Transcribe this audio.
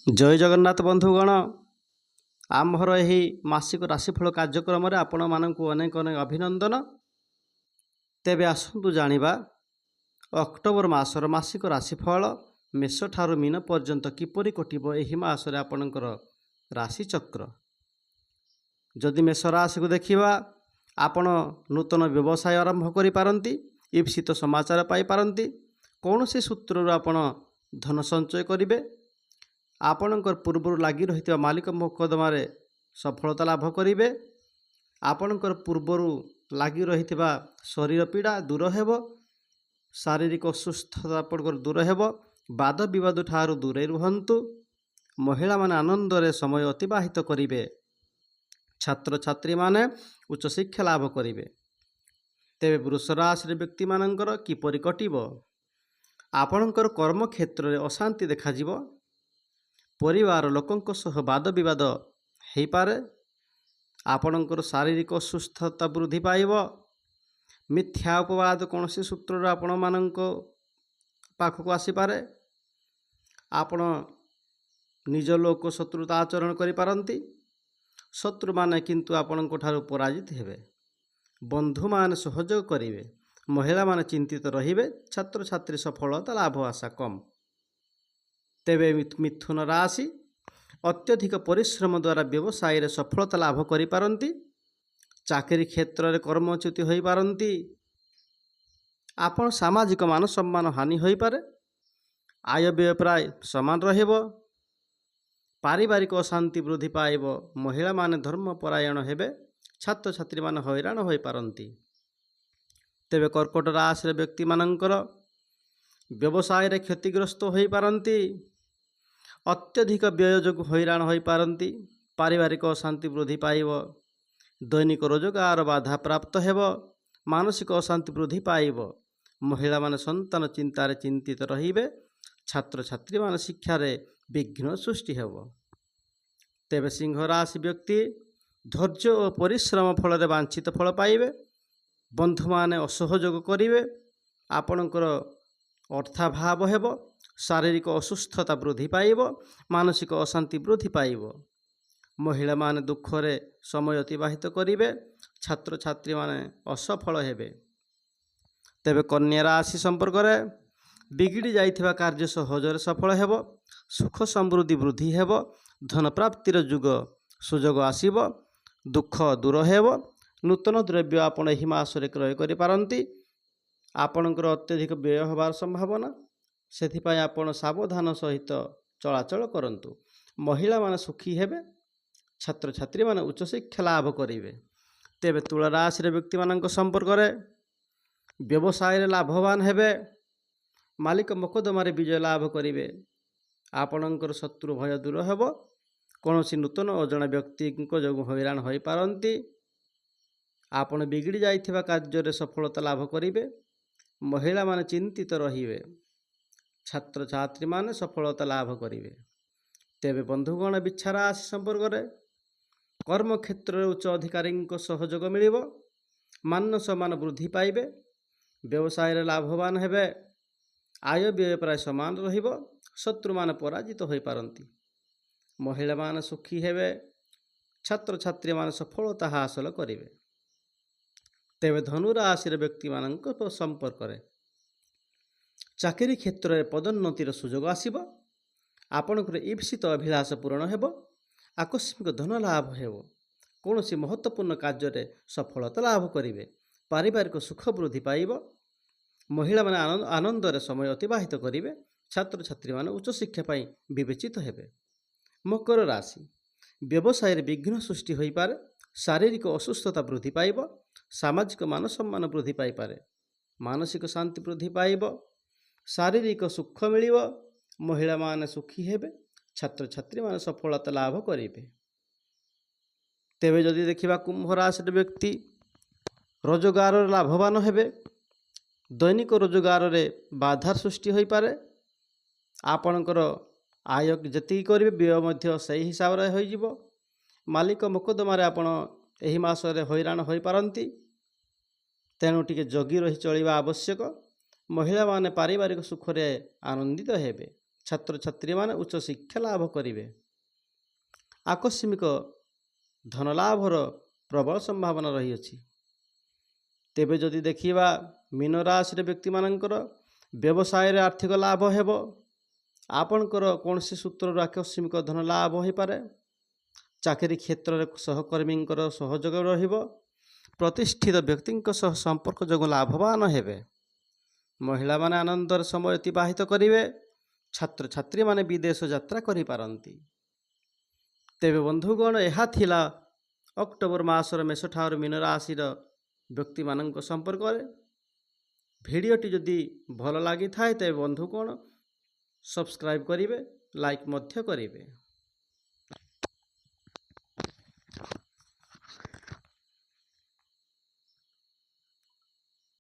जय जगन्नाथ बंधुगण आमर यही मासिक राशिफल कार्यक्रम आपण मानक अनेक अनेक अभिनंदन। तेबे आसतु जानिबा अक्टोबर मासर मासिक राशिफल मेष ठारू मीन पर्यंत किपरि कटिबो एही मासरे आपणकर राशि चक्र। जदि मेष राशि को देखिबा आपण नूतन व्यवसाय आरंभ करि पारंती, ईप्सित समाचार पाई पारंती, कौनसी सूत्ररु आपण धन संचय करिवे, आपणकर पूर्वर लगी रही मालिक मोकदमारे सफलता लाभ करिवे, आपणकर पूर्वर लगी रही शरीर पीड़ा दूर हेब, शारीरिक असुस्थता आपणकर दूर हेब, वाद विवाद ठारू दूरे रुहंतु, महिला माने आनंद रे समय अतिबाहित करिवे, छात्र छात्री माने उच्च शिक्षा लाभ करिवे। तेबे वृष राशि व्यक्ति मानकर किपरि कटिबो, आपणकर कर्म क्षेत्र में अशांति देखाजिबो, परिवार लोकंक सह वाद विवाद हो पारे, आपणकर शारीरिक असुस्थता वृद्धि पाइब, मिथ्या अपवाद कौन सूत्र आपण मानक पाखक आसीपारे, आपण निज लोक शत्रुता आचरण करि पारंती, शत्रु माने किंतु आपणक ठारू पराजित हेबे, बंधु माने सहयोग करिवे, महिला माने चिंतित रहिबे, छात्र छात्री सफलता लाभ आशा कम। तेबे मिथुन राशि अत्यधिक परिश्रम द्वारा व्यवसाय रे सफलता लाभ करि पारंती, चाकरी क्षेत्र रे कर्मच्युति होई पारंती, आपण सामाजिक मान सम्मान हानि होई पारे, आय व्यय प्राय समान रहिबो, पारिवारिक अशांति वृद्धि पाइब, महिला माने धर्म परायण हेबे, छात्र छात्री माने हैरान होई पारंती। तेबे कर्कट राशि व्यक्ति मानकर व्यवसाय रे क्षतिग्रस्त होई पारंती, अत्यधिक व्यय जोगु हैरान होई पारंती, पारिवारिक अशांति वृद्धि पाइब, दैनिक रोजगार बाधा प्राप्त हेब, मानसिक अशांति वृद्धि पाइब, महिला माने संतान चिंतार चिंतित रहिबे, छात्र छात्री माने शिक्षा रे विघ्न सृष्टि हेब। तेबे सिंह राशि व्यक्ति धैर्य और परिश्रम फल रे वांछित फल पाइबे, बंधु माने असहयोग करिवे, आपणकर अर्थाभाव हेब, शारीरिक असुस्थता वृद्धि पाइब, मानसिक अशांति वृद्धि पाइब, महिला माने दुख रे समय अतिबाहित करिवे, छात्र छात्री माने असफल हेबे। तेबे कन्या राशि संपर्क रे बिगड़ी जाइथिबा कार्य सहजरे सफल हेब, सुख समृद्धि वृद्धि हेब, धन प्राप्तिर जुग सुजोग आसीब, दुख दूर हेब, नूतन द्रव्य आपण एही मासरे क्रय करि पारंती, आपणकर अत्यधिक व्यय होबार संभावना, सेथिपाई आपण सावधान सहित चलाचल करंतु, महिला माने सुखी हेबे, छात्र छात्री माने उच्च शिक्षा लाभ करिवे। तेबे तुला राशि व्यक्ति मानक संपर्क रे व्यवसाय रे लाभवान हेबे, मालिक मोकदमारे विजय लाभ करिवे, आपणकर शत्रु भय दूर हेब, कौनसी नूतन अजणा व्यक्ति जो हैरान होई पारंती, आपण बिगड़ी जाइथिबा कार्य रे सफलता लाभ करिवे, महिला माने चिंतित रहिवे, छात्र छात्री माने सफलता लाभ करिवे। तेबे बंधुगण बिच्छा राशि संपर्क रे कर्म क्षेत्र रे उच्च अधिकारी सहयोग मिलिब, मान सम्मान वृद्धि पाइबे, व्यवसाय रे लाभवान हेबे, आय व्यय प्राय समान रहिब, शत्रु माने पराजित होई पारंती, महिला माने सुखी हेबे, छात्र छात्री माने सफलता हासिल करिवे। तेबे धनु राशि व्यक्ति मानक संपर्क रे चाकरी क्षेत्र में पदोन्नतिर सुजोग आसीब, आपणकर ईप्सित अभिलाष पूरण हेब, आकस्मिक धन लाभ हेब, कौनसी महत्वपूर्ण कार्य रे सफलता लाभ करिवे, पारिवारिक सुख वृद्धि पाइब, महिला माने आनंद रे समय अतिबाहित करिवे, छात्र छात्री माने उच्च शिक्षा पाई विवेचित हेबे। मकर राशि व्यवसाय रे विघ्न सृष्टि होई पारे, शारीरिक असुस्थता वृद्धि पाइब, सामाजिक मान सम्मान वृद्धि पाई पारे, मानसिक शांति वृद्धि पाइब, शारीरिक सुख मिलिब, महिला माने सुखी हेबे, छात्र छात्री माने सफलता लाभ करिवे। तेबे जदि देखिबा कुंभ राशि व्यक्ति रोजगार लाभवान हेबे, दैनिक रोजगार रे बाधा सृष्टि होई पारे, आपणकर आय जति करिवे व्यय मध्य सही हिसाब रे होई जिवो, मालिक मोकदमारे आपण एही मासरे हैरान होई पारंती, तेणु टिके जगी रही चलिबा आवश्यक, महिला माने पारिवारिक सुख रे आनंदित हेबे, ଛାତ୍ରଛାତ୍ରୀମାନେ ଉଚ୍ଚ ଶିକ୍ଷା ଲାଭ କରିବେ। ଆକସ୍ମିକ ଧନଲାଭର ପ୍ରବଳ ସମ୍ଭାବନା ରହିଅଛି। ତେବେ ଯଦି ଦେଖିବା ମୀନ ରାଶିର ବ୍ୟକ୍ତିମାନଙ୍କର ବ୍ୟବସାୟରେ ଆର୍ଥିକ ଲାଭ ହେବ। ଆପଣଙ୍କର କୌଣସି ସୂତ୍ରରୁ ଆକସ୍ମିକ ଧନ ଲାଭ ହୋଇପାରେ। ଚାକିରି କ୍ଷେତ୍ରରେ ସହକର୍ମୀଙ୍କର ସହଯୋଗ ରହିବ। ପ୍ରତିଷ୍ଠିତ ବ୍ୟକ୍ତିଙ୍କ ସହ ସମ୍ପର୍କ ଯୋଗୁଁ ଲାଭବାନ ହେବେ। ମହିଳାମାନେ ଆନନ୍ଦର ସମୟ ଅତିବାହିତ କରିବେ। ଛାତ୍ରଛାତ୍ରୀମାନେ ବିଦେଶ ଯାତ୍ରା କରିପାରନ୍ତି। ତେବେ ବନ୍ଧୁଗଣ, ଏହା ଥିଲା ଅକ୍ଟୋବର ମାସର ମେଷ ଠାରୁ ମୀନ ରାଶିର ବ୍ୟକ୍ତିମାନଙ୍କ ସମ୍ପର୍କରେ। ଭିଡ଼ିଓଟି ଯଦି ଭଲ ଲାଗିଥାଏ ତେବେ ବନ୍ଧୁଗଣ ସବସ୍କ୍ରାଇବ୍ କରିବେ, ଲାଇକ୍ ମଧ୍ୟ କରିବେ।